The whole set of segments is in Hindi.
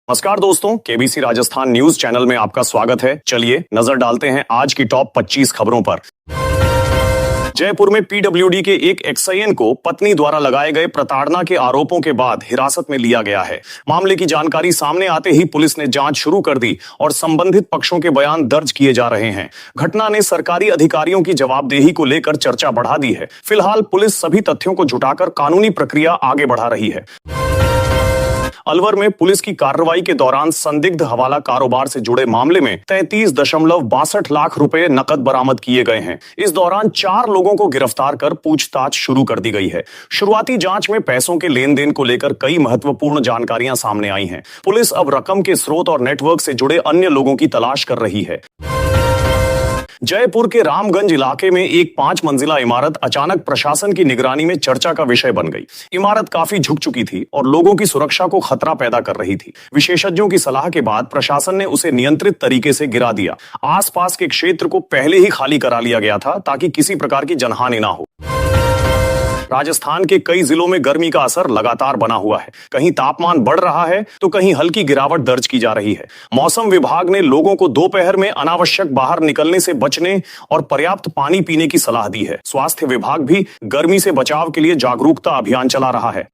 नमस्कार दोस्तों, केबीसी राजस्थान न्यूज चैनल में आपका स्वागत है। चलिए नजर डालते हैं आज की टॉप 25 खबरों पर। जयपुर में पीडब्ल्यूडी के एक एक्सआईएन को पत्नी द्वारा लगाए गए प्रताड़ना के आरोपों के बाद हिरासत में लिया गया है। मामले की जानकारी सामने आते ही पुलिस ने जांच शुरू कर दी और संबंधित पक्षों के बयान दर्ज किए जा रहे हैं। घटना ने सरकारी अधिकारियों की जवाबदेही को लेकर चर्चा बढ़ा दी है। फिलहाल पुलिस सभी तथ्यों को जुटाकर कानूनी प्रक्रिया आगे बढ़ा रही है। अलवर में पुलिस की कार्रवाई के दौरान संदिग्ध हवाला कारोबार से जुड़े मामले में 33.62 लाख रुपए नकद बरामद किए गए हैं। इस दौरान 4 लोगों को गिरफ्तार कर पूछताछ शुरू कर दी गई है। शुरुआती जांच में पैसों के लेन देन को लेकर कई महत्वपूर्ण जानकारियां सामने आई हैं। पुलिस अब रकम के स्रोत और नेटवर्क से जुड़े अन्य लोगों की तलाश कर रही है। जयपुर के रामगंज इलाके में एक 5 मंजिला इमारत अचानक प्रशासन की निगरानी में चर्चा का विषय बन गई। इमारत काफी झुक चुकी थी और लोगों की सुरक्षा को खतरा पैदा कर रही थी। विशेषज्ञों की सलाह के बाद प्रशासन ने उसे नियंत्रित तरीके से गिरा दिया। आसपास के क्षेत्र को पहले ही खाली करा लिया गया था ताकि किसी प्रकार की जनहानि ना हो। राजस्थान के कई जिलों में गर्मी का असर लगातार बना हुआ है। कहीं तापमान बढ़ रहा है तो कहीं हल्की गिरावट दर्ज की जा रही है। मौसम विभाग ने लोगों को दोपहर में अनावश्यक बाहर निकलने से बचने और पर्याप्त पानी पीने की सलाह दी है। स्वास्थ्य विभाग भी गर्मी से बचाव के लिए जागरूकता अभियान चला रहा है।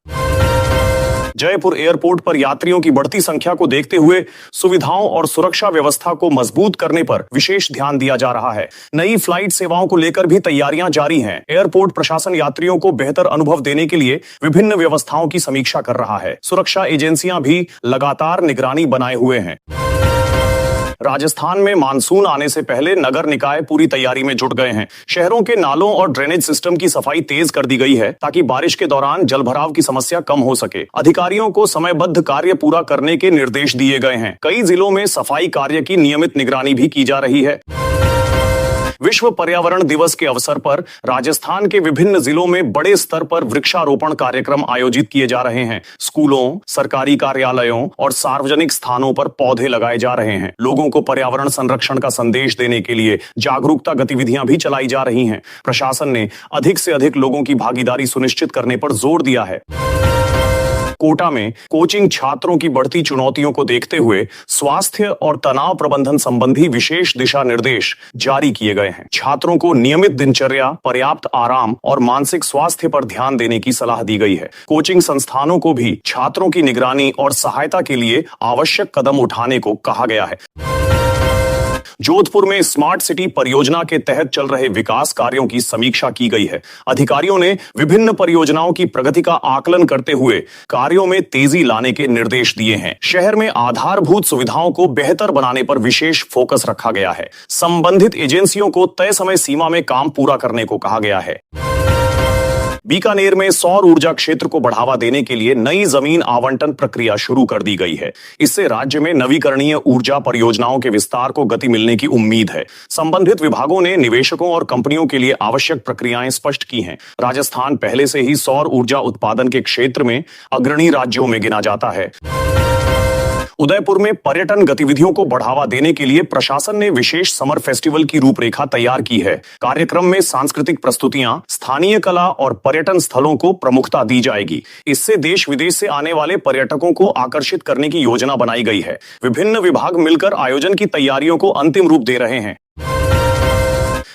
जयपुर एयरपोर्ट पर यात्रियों की बढ़ती संख्या को देखते हुए सुविधाओं और सुरक्षा व्यवस्था को मजबूत करने पर विशेष ध्यान दिया जा रहा है। नई फ्लाइट सेवाओं को लेकर भी तैयारियां जारी हैं। एयरपोर्ट प्रशासन यात्रियों को बेहतर अनुभव देने के लिए विभिन्न व्यवस्थाओं की समीक्षा कर रहा है। सुरक्षा एजेंसियां भी लगातार निगरानी बनाए हुए हैं। राजस्थान में मानसून आने से पहले नगर निकाय पूरी तैयारी में जुट गए हैं। शहरों के नालों और ड्रेनेज सिस्टम की सफाई तेज कर दी गई है ताकि बारिश के दौरान जलभराव की समस्या कम हो सके। अधिकारियों को समयबद्ध कार्य पूरा करने के निर्देश दिए गए हैं। कई जिलों में सफाई कार्य की नियमित निगरानी भी की जा रही है। विश्व पर्यावरण दिवस के अवसर पर राजस्थान के विभिन्न जिलों में बड़े स्तर पर वृक्षारोपण कार्यक्रम आयोजित किए जा रहे हैं। स्कूलों, सरकारी कार्यालयों और सार्वजनिक स्थानों पर पौधे लगाए जा रहे हैं। लोगों को पर्यावरण संरक्षण का संदेश देने के लिए जागरूकता गतिविधियां भी चलाई जा रही हैं। प्रशासन ने अधिक से अधिक लोगों की भागीदारी सुनिश्चित करने पर जोर दिया है। कोटा में कोचिंग छात्रों की बढ़ती चुनौतियों को देखते हुए स्वास्थ्य और तनाव प्रबंधन संबंधी विशेष दिशा निर्देश जारी किए गए हैं। छात्रों को नियमित दिनचर्या, पर्याप्त आराम और मानसिक स्वास्थ्य पर ध्यान देने की सलाह दी गई है। कोचिंग संस्थानों को भी छात्रों की निगरानी और सहायता के लिए आवश्यक कदम उठाने को कहा गया है। जोधपुर में स्मार्ट सिटी परियोजना के तहत चल रहे विकास कार्यों की समीक्षा की गई है। अधिकारियों ने विभिन्न परियोजनाओं की प्रगति का आकलन करते हुए कार्यों में तेजी लाने के निर्देश दिए हैं। शहर में आधारभूत सुविधाओं को बेहतर बनाने पर विशेष फोकस रखा गया है। संबंधित एजेंसियों को तय समय सीमा में काम पूरा करने को कहा गया है। बीकानेर में सौर ऊर्जा क्षेत्र को बढ़ावा देने के लिए नई जमीन आवंटन प्रक्रिया शुरू कर दी गई है। इससे राज्य में नवीकरणीय ऊर्जा परियोजनाओं के विस्तार को गति मिलने की उम्मीद है। संबंधित विभागों ने निवेशकों और कंपनियों के लिए आवश्यक प्रक्रियाएं स्पष्ट की हैं। राजस्थान पहले से ही सौर ऊर्जा उत्पादन के क्षेत्र में अग्रणी राज्यों में गिना जाता है। उदयपुर में पर्यटन गतिविधियों को बढ़ावा देने के लिए प्रशासन ने विशेष समर फेस्टिवल की रूपरेखा तैयार की है। कार्यक्रम में सांस्कृतिक प्रस्तुतियां, स्थानीय कला और पर्यटन स्थलों को प्रमुखता दी जाएगी। इससे देश विदेश से आने वाले पर्यटकों को आकर्षित करने की योजना बनाई गई है। विभिन्न विभाग मिलकर आयोजन की तैयारियों को अंतिम रूप दे रहे हैं।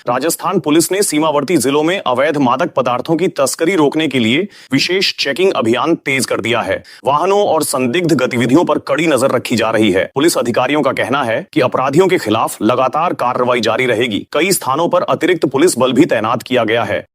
राजस्थान पुलिस ने सीमावर्ती जिलों में अवैध मादक पदार्थों की तस्करी रोकने के लिए विशेष चेकिंग अभियान तेज कर दिया है। वाहनों और संदिग्ध गतिविधियों पर कड़ी नजर रखी जा रही है। पुलिस अधिकारियों का कहना है कि अपराधियों के खिलाफ लगातार कार्रवाई जारी रहेगी। कई स्थानों पर अतिरिक्त पुलिस बल भी तैनात किया गया है।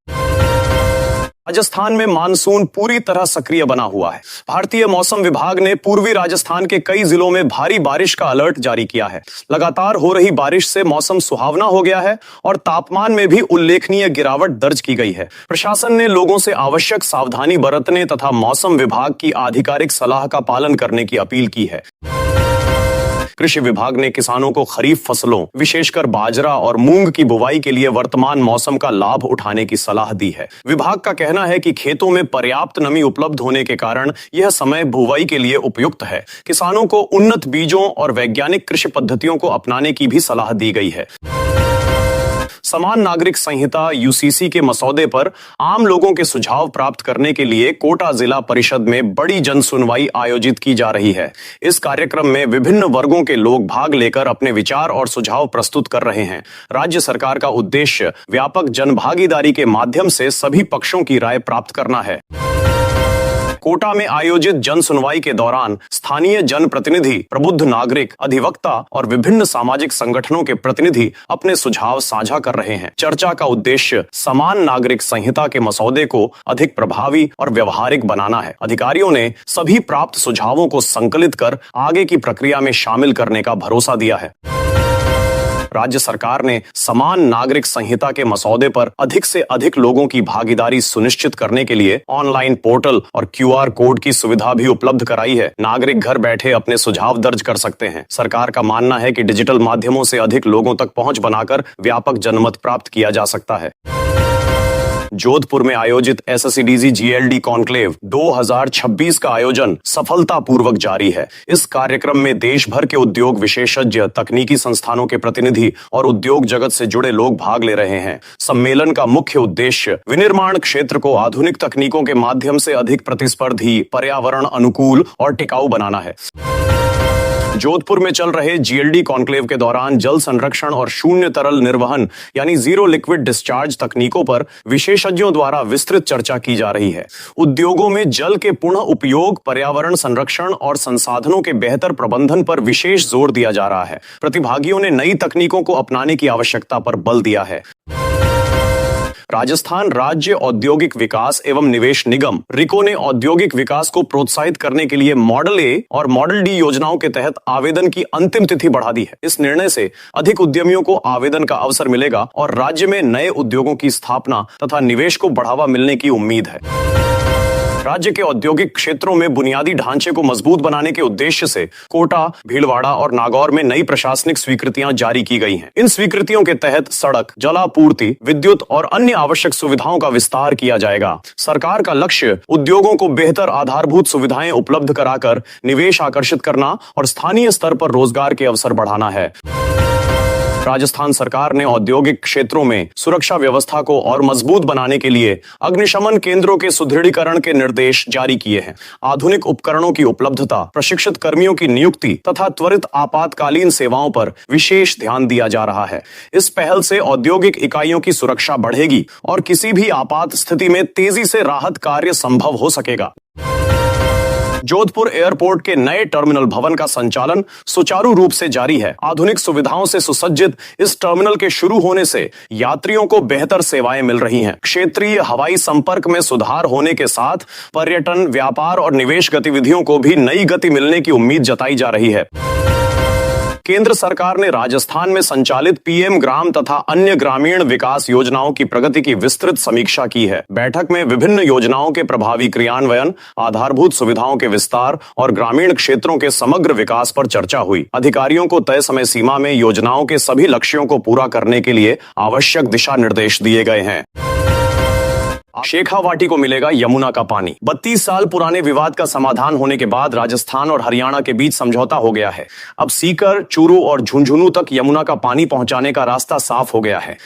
राजस्थान में मानसून पूरी तरह सक्रिय बना हुआ है। भारतीय मौसम विभाग ने पूर्वी राजस्थान के कई जिलों में भारी बारिश का अलर्ट जारी किया है। लगातार हो रही बारिश से मौसम सुहावना हो गया है और तापमान में भी उल्लेखनीय गिरावट दर्ज की गई है। प्रशासन ने लोगों से आवश्यक सावधानी बरतने तथा मौसम विभाग की आधिकारिक सलाह का पालन करने की अपील की है। कृषि विभाग ने किसानों को खरीफ फसलों, विशेषकर बाजरा और मूंग की बुवाई के लिए वर्तमान मौसम का लाभ उठाने की सलाह दी है। विभाग का कहना है कि खेतों में पर्याप्त नमी उपलब्ध होने के कारण यह समय बुवाई के लिए उपयुक्त है। किसानों को उन्नत बीजों और वैज्ञानिक कृषि पद्धतियों को अपनाने की भी सलाह दी गई है। समान नागरिक संहिता यूसीसी के मसौदे पर आम लोगों के सुझाव प्राप्त करने के लिए कोटा जिला परिषद में बड़ी जन सुनवाई आयोजित की जा रही है। इस कार्यक्रम में विभिन्न वर्गों के लोग भाग लेकर अपने विचार और सुझाव प्रस्तुत कर रहे हैं। राज्य सरकार का उद्देश्य व्यापक जनभागीदारी के माध्यम से सभी पक्षों की राय प्राप्त करना है। कोटा में आयोजित जन सुनवाई के दौरान स्थानीय जनप्रतिनिधि, प्रबुद्ध नागरिक, अधिवक्ता और विभिन्न सामाजिक संगठनों के प्रतिनिधि अपने सुझाव साझा कर रहे हैं। चर्चा का उद्देश्य समान नागरिक संहिता के मसौदे को अधिक प्रभावी और व्यवहारिक बनाना है। अधिकारियों ने सभी प्राप्त सुझावों को संकलित कर आगे की प्रक्रिया में शामिल करने का भरोसा दिया है। राज्य सरकार ने समान नागरिक संहिता के मसौदे पर अधिक से अधिक लोगों की भागीदारी सुनिश्चित करने के लिए ऑनलाइन पोर्टल और क्यूआर कोड की सुविधा भी उपलब्ध कराई है। नागरिक घर बैठे अपने सुझाव दर्ज कर सकते हैं। सरकार का मानना है कि डिजिटल माध्यमों से अधिक लोगों तक पहुंच बनाकर व्यापक जनमत प्राप्त किया जा सकता है। जोधपुर में आयोजित एसएससीडीजी जीएलडी कॉन्क्लेव 2026 का आयोजन सफलतापूर्वक जारी है। इस कार्यक्रम में देश भर के उद्योग विशेषज्ञ, तकनीकी संस्थानों के प्रतिनिधि और उद्योग जगत से जुड़े लोग भाग ले रहे हैं। सम्मेलन का मुख्य उद्देश्य विनिर्माण क्षेत्र को आधुनिक तकनीकों के माध्यम से अधिक प्रतिस्पर्धी, पर्यावरण अनुकूल और टिकाऊ बनाना है। जोधपुर में चल रहे जीएलडी कॉन्क्लेव के दौरान जल संरक्षण और शून्य तरल निर्वहन यानी जीरो लिक्विड डिस्चार्ज तकनीकों पर विशेषज्ञों द्वारा विस्तृत चर्चा की जा रही है। उद्योगों में जल के पुनः उपयोग, पर्यावरण संरक्षण और संसाधनों के बेहतर प्रबंधन पर विशेष जोर दिया जा रहा है। प्रतिभागियों ने नई तकनीकों को अपनाने की आवश्यकता पर बल दिया है। राजस्थान राज्य औद्योगिक विकास एवं निवेश निगम रिको ने औद्योगिक विकास को प्रोत्साहित करने के लिए मॉडल ए और मॉडल डी योजनाओं के तहत आवेदन की अंतिम तिथि बढ़ा दी है। इस निर्णय से अधिक उद्यमियों को आवेदन का अवसर मिलेगा और राज्य में नए उद्योगों की स्थापना तथा निवेश को बढ़ावा मिलने की उम्मीद है। राज्य के औद्योगिक क्षेत्रों में बुनियादी ढांचे को मजबूत बनाने के उद्देश्य से कोटा, भीलवाड़ा और नागौर में नई प्रशासनिक स्वीकृतियां जारी की गई हैं। इन स्वीकृतियों के तहत सड़क, जलापूर्ति, विद्युत और अन्य आवश्यक सुविधाओं का विस्तार किया जाएगा। सरकार का लक्ष्य उद्योगों को बेहतर आधारभूत सुविधाएं उपलब्ध कराकर निवेश आकर्षित करना और स्थानीय स्तर पर रोजगार के अवसर बढ़ाना है। राजस्थान सरकार ने औद्योगिक क्षेत्रों में सुरक्षा व्यवस्था को और मजबूत बनाने के लिए अग्निशमन केंद्रों के सुदृढ़ीकरण के निर्देश जारी किए हैं। आधुनिक उपकरणों की उपलब्धता, प्रशिक्षित कर्मियों की नियुक्ति तथा त्वरित आपातकालीन सेवाओं पर विशेष ध्यान दिया जा रहा है। इस पहल से औद्योगिक इकाइयों की सुरक्षा बढ़ेगी और किसी भी आपात स्थिति में तेजी से राहत कार्य संभव हो सकेगा। जोधपुर एयरपोर्ट के नए टर्मिनल भवन का संचालन सुचारू रूप से जारी है। आधुनिक सुविधाओं से सुसज्जित इस टर्मिनल के शुरू होने से यात्रियों को बेहतर सेवाएं मिल रही हैं। क्षेत्रीय हवाई संपर्क में सुधार होने के साथ पर्यटन, व्यापार और निवेश गतिविधियों को भी नई गति मिलने की उम्मीद जताई जा रही है। केंद्र सरकार ने राजस्थान में संचालित पीएम ग्राम तथा अन्य ग्रामीण विकास योजनाओं की प्रगति की विस्तृत समीक्षा की है। बैठक में विभिन्न योजनाओं के प्रभावी क्रियान्वयन, आधारभूत सुविधाओं के विस्तार और ग्रामीण क्षेत्रों के समग्र विकास पर चर्चा हुई। अधिकारियों को तय समय सीमा में योजनाओं के सभी लक्ष्यों को पूरा करने के लिए आवश्यक दिशा निर्देश दिए गए हैं। शेखावाटी को मिलेगा यमुना का पानी। 32 साल पुराने विवाद का समाधान होने के बाद राजस्थान और हरियाणा के बीच समझौता हो गया है। अब सीकर, चूरू और झुंझुनू तक यमुना का पानी पहुंचाने का रास्ता साफ हो गया है।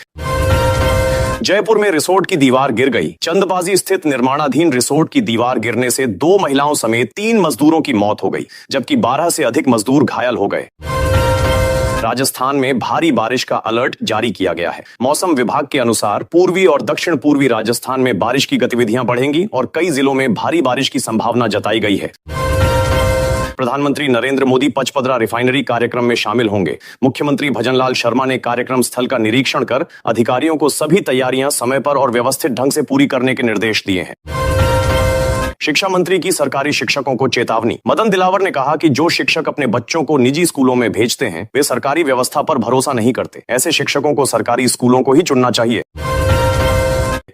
जयपुर में रिसोर्ट की दीवार गिर गई। चंदबाजी स्थित निर्माणाधीन रिसोर्ट की दीवार गिरने से 2 महिलाओं समेत 3 मजदूरों की मौत हो गई, जबकि 12 से अधिक मजदूर घायल हो गए। राजस्थान में भारी बारिश का अलर्ट जारी किया गया है। मौसम विभाग के अनुसार पूर्वी और दक्षिण पूर्वी राजस्थान में बारिश की गतिविधियां बढ़ेंगी और कई जिलों में भारी बारिश की संभावना जताई गई है। प्रधानमंत्री नरेंद्र मोदी पचपदरा रिफाइनरी कार्यक्रम में शामिल होंगे। मुख्यमंत्री भजनलाल शर्मा ने कार्यक्रम स्थल का निरीक्षण कर अधिकारियों को सभी तैयारियां समय पर और व्यवस्थित ढंग से पूरी करने के निर्देश दिए हैं। शिक्षा मंत्री की सरकारी शिक्षकों को चेतावनी। मदन दिलावर ने कहा कि जो शिक्षक अपने बच्चों को निजी स्कूलों में भेजते हैं वे सरकारी व्यवस्था पर भरोसा नहीं करते। ऐसे शिक्षकों को सरकारी स्कूलों को ही चुनना चाहिए।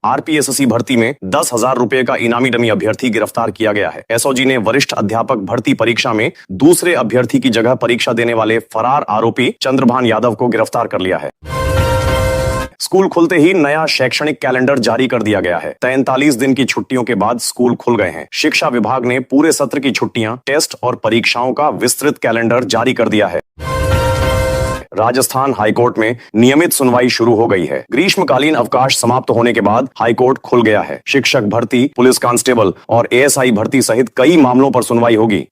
आरपीएससी भर्ती में 10,000 रुपए का इनामी डमी अभ्यर्थी गिरफ्तार किया गया है। एसओजी ने वरिष्ठ अध्यापक भर्ती परीक्षा में दूसरे अभ्यर्थी की जगह परीक्षा देने वाले फरार आरोपी चंद्रभान यादव को गिरफ्तार कर लिया है। स्कूल खुलते ही नया शैक्षणिक कैलेंडर जारी कर दिया गया है। 43 दिन की छुट्टियों के बाद स्कूल खुल गए हैं। शिक्षा विभाग ने पूरे सत्र की छुट्टियां, टेस्ट और परीक्षाओं का विस्तृत कैलेंडर जारी कर दिया है। राजस्थान हाईकोर्ट में नियमित सुनवाई शुरू हो गई है। ग्रीष्मकालीन अवकाश समाप्त होने के बाद हाईकोर्ट खुल गया है। शिक्षक भर्ती, पुलिस कांस्टेबल और एएसआई भर्ती सहित कई मामलों पर सुनवाई होगी।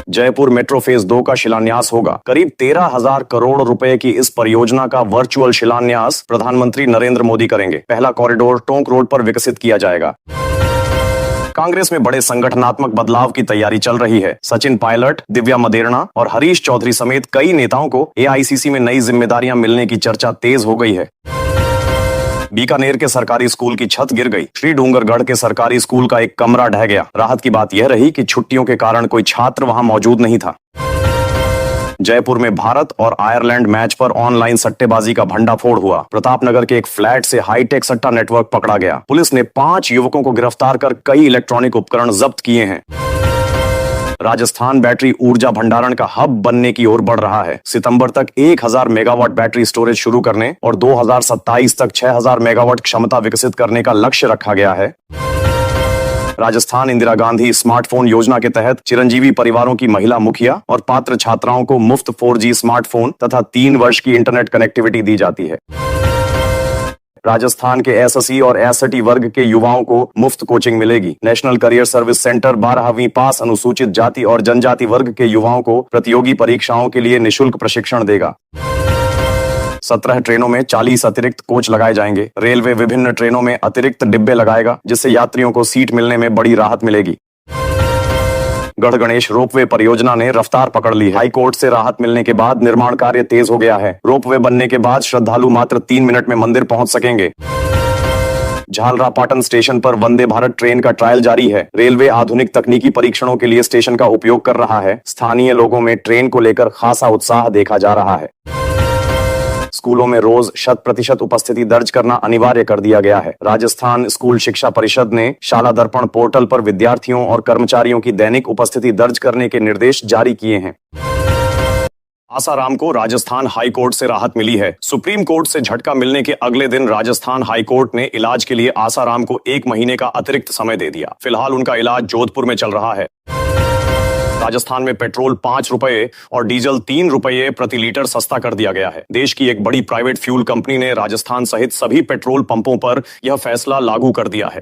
जयपुर मेट्रो फेज 2 का शिलान्यास होगा। करीब 13,000 करोड़ रुपए की इस परियोजना का वर्चुअल शिलान्यास प्रधानमंत्री नरेंद्र मोदी करेंगे। पहला कॉरिडोर टोंक रोड पर विकसित किया जाएगा। कांग्रेस में बड़े संगठनात्मक बदलाव की तैयारी चल रही है। सचिन पायलट, दिव्या मदेरणा और हरीश चौधरी समेत कई नेताओं को एआईसीसी में नई जिम्मेदारियां मिलने की चर्चा तेज हो गई है। बीकानेर के सरकारी स्कूल की छत गिर गई। श्री डूंगरगढ़ के सरकारी स्कूल का एक कमरा ढह गया। राहत की बात यह रही कि छुट्टियों के कारण कोई छात्र वहां मौजूद नहीं था। जयपुर में भारत और आयरलैंड मैच पर ऑनलाइन सट्टेबाजी का भंडाफोड़ हुआ। प्रतापनगर के एक फ्लैट से हाईटेक सट्टा नेटवर्क पकड़ा गया। पुलिस ने 5 युवकों को गिरफ्तार कर कई इलेक्ट्रॉनिक उपकरण जब्त किए हैं। राजस्थान बैटरी ऊर्जा भंडारण का हब बनने की ओर बढ़ रहा है। सितंबर तक 1000 मेगावाट बैटरी स्टोरेज शुरू करने और 2027 तक 6000 मेगावाट क्षमता विकसित करने का लक्ष्य रखा गया है। राजस्थान इंदिरा गांधी स्मार्टफोन योजना के तहत चिरंजीवी परिवारों की महिला मुखिया और पात्र छात्राओं को मुफ्त 4G स्मार्टफोन तथा 3 वर्ष की इंटरनेट कनेक्टिविटी दी जाती है। राजस्थान के एसएससी और एसटी वर्ग के युवाओं को मुफ्त कोचिंग मिलेगी। नेशनल करियर सर्विस सेंटर 12वीं पास अनुसूचित जाति और जनजाति वर्ग के युवाओं को प्रतियोगी परीक्षाओं के लिए निःशुल्क प्रशिक्षण देगा। 17 ट्रेनों में 40 अतिरिक्त कोच लगाए जाएंगे। रेलवे विभिन्न ट्रेनों में अतिरिक्त डिब्बे लगाएगा, जिससे यात्रियों को सीट मिलने में बड़ी राहत मिलेगी। गढ़गणेश रोपवे परियोजना ने रफ्तार पकड़ ली है। हाईकोर्ट से राहत मिलने के बाद निर्माण कार्य तेज हो गया है। रोपवे बनने के बाद श्रद्धालु मात्र 3 मिनट में मंदिर पहुंच सकेंगे। झालरापाटन स्टेशन पर वंदे भारत ट्रेन का ट्रायल जारी है। रेलवे आधुनिक तकनीकी परीक्षणों के लिए स्टेशन का उपयोग कर रहा है। स्थानीय लोगों में ट्रेन को लेकर खासा उत्साह देखा जा रहा है। स्कूलों में रोज 100% उपस्थिति दर्ज करना अनिवार्य कर दिया गया है। राजस्थान स्कूल शिक्षा परिषद ने शाला दर्पण पोर्टल पर विद्यार्थियों और कर्मचारियों की दैनिक उपस्थिति दर्ज करने के निर्देश जारी किए हैं। आसाराम को राजस्थान हाई कोर्ट से राहत मिली है। सुप्रीम कोर्ट से झटका मिलने के अगले दिन राजस्थान हाई कोर्ट ने इलाज के लिए आसाराम को 1 महीने का अतिरिक्त समय दे दिया। फिलहाल उनका इलाज जोधपुर में चल रहा है। राजस्थान में पेट्रोल 5 रुपए और डीजल 3 रुपए प्रति लीटर सस्ता कर दिया गया है। देश की एक बड़ी प्राइवेट फ्यूल कंपनी ने राजस्थान सहित सभी पेट्रोल पंपों पर यह फैसला लागू कर दिया है।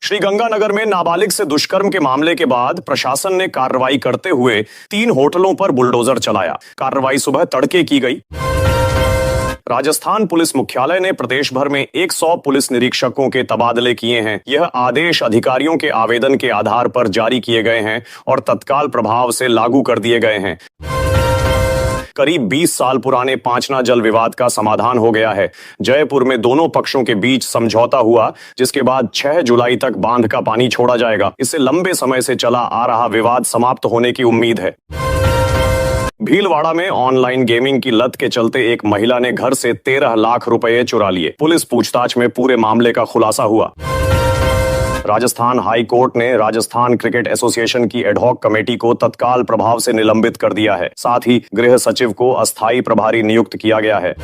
श्रीगंगानगर में नाबालिग से दुष्कर्म के मामले के बाद प्रशासन ने कार्रवाई करते हुए 3 होटलों पर बुलडोजर चलाया। कार्रवाई सुबह तड़के की गई। राजस्थान पुलिस मुख्यालय ने प्रदेश भर में 100 पुलिस निरीक्षकों के तबादले किए हैं। यह आदेश अधिकारियों के आवेदन के आधार पर जारी किए गए हैं और तत्काल प्रभाव से लागू कर दिए गए हैं। करीब 20 साल पुराने पांचना जल विवाद का समाधान हो गया है। जयपुर में दोनों पक्षों के बीच समझौता हुआ, जिसके बाद 6 जुलाई तक बांध का पानी छोड़ा जाएगा। इससे लंबे समय से चला आ रहा विवाद समाप्त होने की उम्मीद है। भीलवाड़ा में ऑनलाइन गेमिंग की लत के चलते एक महिला ने घर से 13 लाख रुपए चुरा लिए। पुलिस पूछताछ में पूरे मामले का खुलासा हुआ। राजस्थान हाई कोर्ट ने राजस्थान क्रिकेट एसोसिएशन की एडहॉक कमेटी को तत्काल प्रभाव से निलंबित कर दिया है। साथ ही गृह सचिव को अस्थायी प्रभारी नियुक्त किया गया है।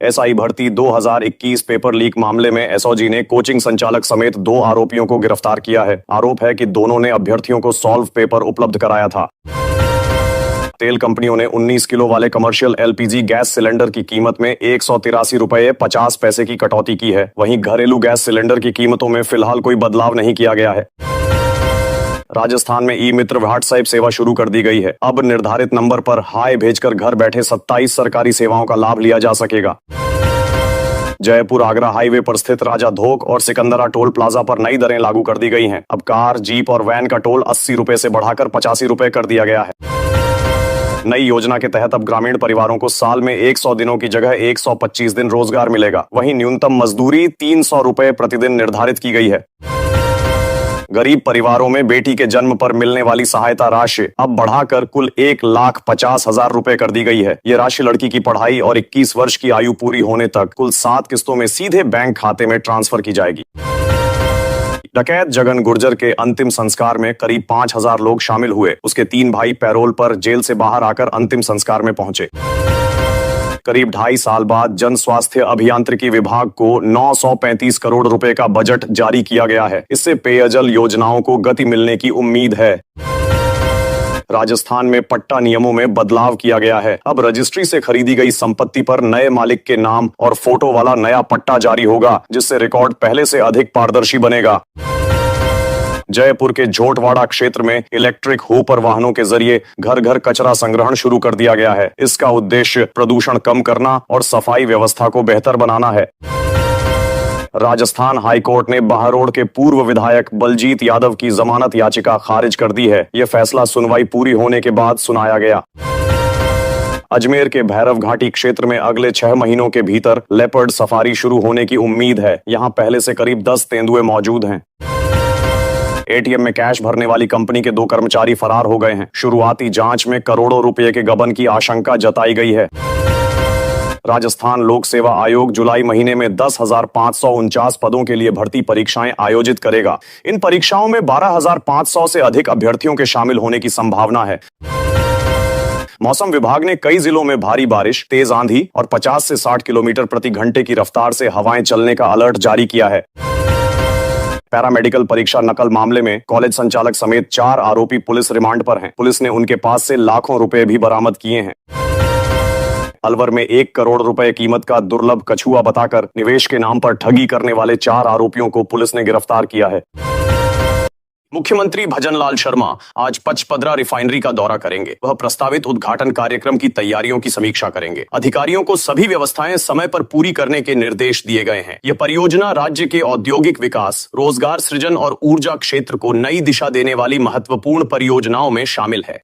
एसआई भर्ती 2021 पेपर लीक मामले में एसओजी ने कोचिंग संचालक समेत 2 आरोपियों को गिरफ्तार किया है। आरोप है कि दोनों ने अभ्यर्थियों को सॉल्व पेपर उपलब्ध कराया था। तेल कंपनियों ने 19 किलो वाले कमर्शियल एलपीजी गैस सिलेंडर की कीमत में 183 रुपए 50 पैसे की कटौती की है। वहीं घरेलू गैस सिलेंडर की कीमतों में फिलहाल कोई बदलाव नहीं किया गया है। राजस्थान में ई मित्र व्हाट्सएप सेवा शुरू कर दी गई है। अब निर्धारित नंबर पर हाय भेजकर घर बैठे 27 सरकारी सेवाओं का लाभ लिया जा सकेगा। जयपुर आगरा हाईवे पर स्थित राजा धोक और सिकंदरा टोल प्लाजा पर नई दरें लागू कर दी गई हैं। अब कार, जीप और वैन का टोल 80 रुपए से बढ़ाकर 85 रुपए कर दिया गया है। नई योजना के तहत अब ग्रामीण परिवारों को साल में 100 दिनों की जगह 125 दिन रोजगार मिलेगा। वहीं न्यूनतम मजदूरी 300 रुपए प्रतिदिन निर्धारित की गई है। गरीब परिवारों में बेटी के जन्म पर मिलने वाली सहायता राशि अब बढ़ाकर कुल 1,50,000 रुपए कर दी गई है। ये राशि लड़की की पढ़ाई और 21 वर्ष की आयु पूरी होने तक कुल 7 किस्तों में सीधे बैंक खाते में ट्रांसफर की जाएगी। डकैत जगन गुर्जर के अंतिम संस्कार में करीब 5,000 लोग शामिल हुए। उसके 3 भाई पैरोल पर जेल से बाहर आकर अंतिम संस्कार में पहुंचे। करीब 2.5 साल बाद जन स्वास्थ्य अभियांत्रिकी विभाग को 935 करोड़ रुपए का बजट जारी किया गया है। इससे पेयजल योजनाओं को गति मिलने की उम्मीद है। राजस्थान में पट्टा नियमों में बदलाव किया गया है। अब रजिस्ट्री से खरीदी गई संपत्ति पर नए मालिक के नाम और फोटो वाला नया पट्टा जारी होगा, जिससे रिकॉर्ड पहले से अधिक पारदर्शी बनेगा। जयपुर के झोटवाड़ा क्षेत्र में इलेक्ट्रिक होपर वाहनों के जरिए घर घर कचरा संग्रहण शुरू कर दिया गया है। इसका उद्देश्य प्रदूषण कम करना और सफाई व्यवस्था को बेहतर बनाना है। राजस्थान हाईकोर्ट ने बहारोड के पूर्व विधायक बलजीत यादव की जमानत याचिका खारिज कर दी है। यह फैसला सुनवाई पूरी होने के बाद सुनाया गया। अजमेर के भैरव घाटी क्षेत्र में अगले 6 महीनों के भीतर लेपर्ड सफारी शुरू होने की उम्मीद है। यहां पहले से करीब 10 तेंदुए मौजूद हैं। एटीएम में कैश भरने वाली कंपनी के 2 कर्मचारी फरार हो गए हैं। शुरुआती जांच में करोड़ों रुपए के गबन की आशंका जताई गई है। राजस्थान लोक सेवा आयोग जुलाई महीने में 10,549 पदों के लिए भर्ती परीक्षाएं आयोजित करेगा। इन परीक्षाओं में 12,500 से अधिक अभ्यर्थियों के शामिल होने की संभावना है। मौसम विभाग ने कई जिलों में भारी बारिश, तेज आंधी और 50 से 60 किलोमीटर प्रति घंटे की रफ्तार से हवाएं चलने का अलर्ट जारी किया है। पैरामेडिकल परीक्षा नकल मामले में कॉलेज संचालक समेत 4 आरोपी पुलिस रिमांड पर हैं। पुलिस ने उनके पास से लाखों रुपए भी बरामद किए हैं। अलवर में 1 करोड़ रुपए कीमत का दुर्लभ कछुआ बताकर निवेश के नाम पर ठगी करने वाले 4 आरोपियों को पुलिस ने गिरफ्तार किया है। मुख्यमंत्री भजनलाल शर्मा आज पचपदरा रिफाइनरी का दौरा करेंगे। वह प्रस्तावित उद्घाटन कार्यक्रम की तैयारियों की समीक्षा करेंगे। अधिकारियों को सभी व्यवस्थाएं समय पर पूरी करने के निर्देश दिए गए हैं। यह परियोजना राज्य के औद्योगिक विकास, रोजगार सृजन और ऊर्जा क्षेत्र को नई दिशा देने वाली महत्वपूर्ण परियोजनाओं में शामिल है।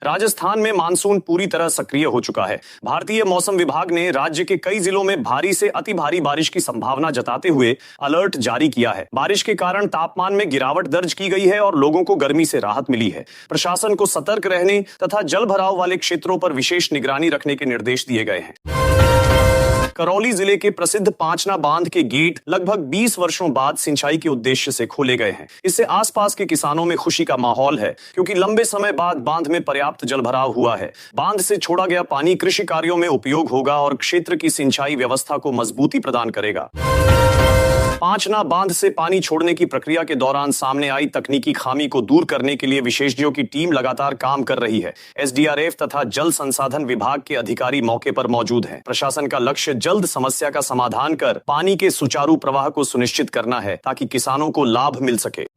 राजस्थान में मानसून पूरी तरह सक्रिय हो चुका है। भारतीय मौसम विभाग ने राज्य के कई जिलों में भारी से अति भारी बारिश की संभावना जताते हुए अलर्ट जारी किया है। बारिश के कारण तापमान में गिरावट दर्ज की गई है और लोगों को गर्मी से राहत मिली है। प्रशासन को सतर्क रहने तथा जल भराव वाले क्षेत्रों पर विशेष निगरानी रखने के निर्देश दिए गए हैं। करौली जिले के प्रसिद्ध पांचना बांध के गेट लगभग 20 वर्षों बाद सिंचाई के उद्देश्य से खोले गए हैं। इससे आसपास के किसानों में खुशी का माहौल है, क्योंकि लंबे समय बाद बांध में पर्याप्त जलभराव हुआ है। बांध से छोड़ा गया पानी कृषि कार्यों में उपयोग होगा और क्षेत्र की सिंचाई व्यवस्था को मजबूती प्रदान करेगा। पांचना बांध से पानी छोड़ने की प्रक्रिया के दौरान सामने आई तकनीकी खामी को दूर करने के लिए विशेषज्ञों की टीम लगातार काम कर रही है। एसडीआरएफ तथा जल संसाधन विभाग के अधिकारी मौके पर मौजूद हैं। प्रशासन का लक्ष्य जल्द समस्या का समाधान कर पानी के सुचारू प्रवाह को सुनिश्चित करना है, ताकि किसानों को लाभ मिल सके।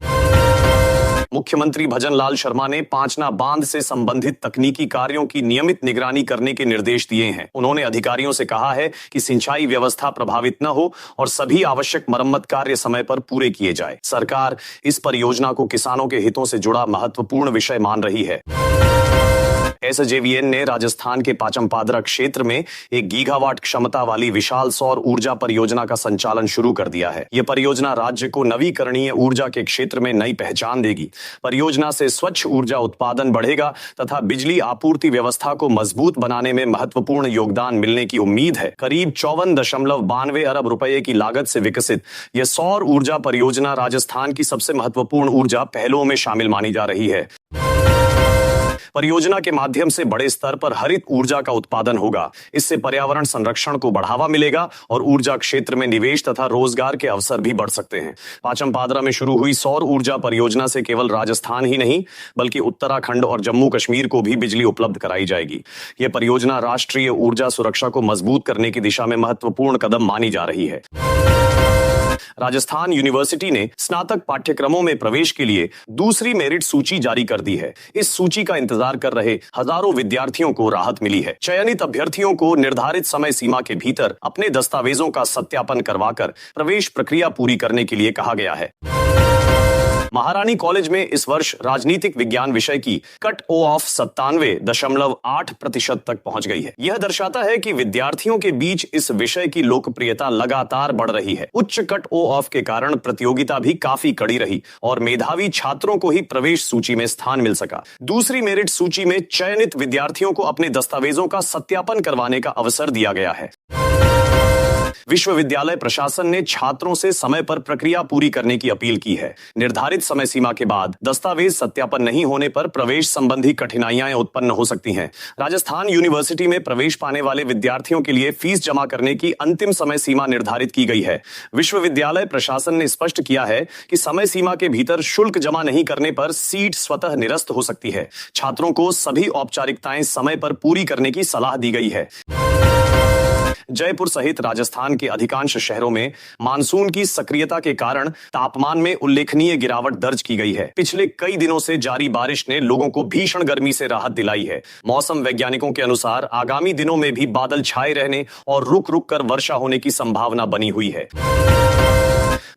मुख्यमंत्री भजनलाल शर्मा ने पांचना बांध से संबंधित तकनीकी कार्यों की नियमित निगरानी करने के निर्देश दिए हैं। उन्होंने अधिकारियों से कहा है कि सिंचाई व्यवस्था प्रभावित न हो और सभी आवश्यक मरम्मत कार्य समय पर पूरे किए जाए। सरकार इस परियोजना को किसानों के हितों से जुड़ा महत्वपूर्ण विषय मान रही है। एसजेवीएन ने राजस्थान के पाचमपादरा क्षेत्र में 1 गीगावाट क्षमता वाली विशाल सौर ऊर्जा परियोजना का संचालन शुरू कर दिया है। यह परियोजना राज्य को नवीकरणीय ऊर्जा के क्षेत्र में नई पहचान देगी। परियोजना से स्वच्छ ऊर्जा उत्पादन बढ़ेगा तथा बिजली आपूर्ति व्यवस्था को मजबूत बनाने में महत्वपूर्ण योगदान मिलने की उम्मीद है। करीब 54.92 अरब रुपए की लागत से विकसित यह सौर ऊर्जा परियोजना राजस्थान की सबसे महत्वपूर्ण ऊर्जा पहलों में शामिल मानी जा रही है। परियोजना के माध्यम से बड़े स्तर पर हरित ऊर्जा का उत्पादन होगा। इससे पर्यावरण संरक्षण को बढ़ावा मिलेगा और ऊर्जा क्षेत्र में निवेश तथा रोजगार के अवसर भी बढ़ सकते हैं। पाचमपादरा में शुरू हुई सौर ऊर्जा परियोजना से केवल राजस्थान ही नहीं, बल्कि उत्तराखंड और जम्मू कश्मीर को भी बिजली उपलब्ध कराई जाएगी। यह परियोजना राष्ट्रीय ऊर्जा सुरक्षा को मजबूत करने की दिशा में महत्वपूर्ण कदम मानी जा रही है। राजस्थान यूनिवर्सिटी ने स्नातक पाठ्यक्रमों में प्रवेश के लिए दूसरी मेरिट सूची जारी कर दी है। इस सूची का इंतजार कर रहे हजारों विद्यार्थियों को राहत मिली है। चयनित अभ्यर्थियों को निर्धारित समय सीमा के भीतर अपने दस्तावेजों का सत्यापन करवाकर प्रवेश प्रक्रिया पूरी करने के लिए कहा गया है। महारानी कॉलेज में इस वर्ष राजनीतिक विज्ञान विषय की कट ऑफ 97.8% तक पहुंच गई है। यह दर्शाता है कि विद्यार्थियों के बीच इस विषय की लोकप्रियता लगातार बढ़ रही है। उच्च कट ऑफ के कारण प्रतियोगिता भी काफी कड़ी रही और मेधावी छात्रों को ही प्रवेश सूची में स्थान मिल सका। दूसरी मेरिट सूची में चयनित विद्यार्थियों को अपने दस्तावेजों का सत्यापन करवाने का अवसर दिया गया है। विश्वविद्यालय प्रशासन ने छात्रों से समय पर प्रक्रिया पूरी करने की अपील की है। निर्धारित समय सीमा के बाद दस्तावेज सत्यापन नहीं होने पर प्रवेश संबंधी कठिनाइयां उत्पन्न हो सकती हैं। राजस्थान यूनिवर्सिटी में प्रवेश पाने वाले विद्यार्थियों के लिए फीस जमा करने की अंतिम समय सीमा निर्धारित की गई है। विश्वविद्यालय प्रशासन ने स्पष्ट किया है कि समय सीमा के भीतर शुल्क जमा नहीं करने पर सीट स्वतः निरस्त हो सकती है। छात्रों को सभी औपचारिकताएं समय पर पूरी करने की सलाह दी गई है। जयपुर सहित राजस्थान के अधिकांश शहरों में मानसून की सक्रियता के कारण तापमान में उल्लेखनीय गिरावट दर्ज की गई है। पिछले कई दिनों से जारी बारिश ने लोगों को भीषण गर्मी से राहत दिलाई है। मौसम वैज्ञानिकों के अनुसार आगामी दिनों में भी बादल छाए रहने और रुक रुक कर वर्षा होने की संभावना बनी हुई है।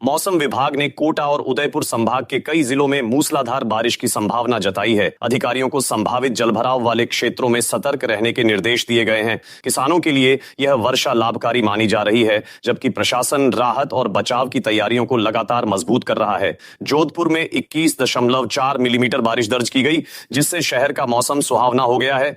मौसम विभाग ने कोटा और उदयपुर संभाग के कई जिलों में मूसलाधार बारिश की संभावना जताई है। अधिकारियों को संभावित जलभराव वाले क्षेत्रों में सतर्क रहने के निर्देश दिए गए हैं। किसानों के लिए यह वर्षा लाभकारी मानी जा रही है, जबकि प्रशासन राहत और बचाव की तैयारियों को लगातार मजबूत कर रहा है। जोधपुर में 21.4 मिलीमीटर बारिश दर्ज की गई, जिससे शहर का मौसम सुहावना हो गया है।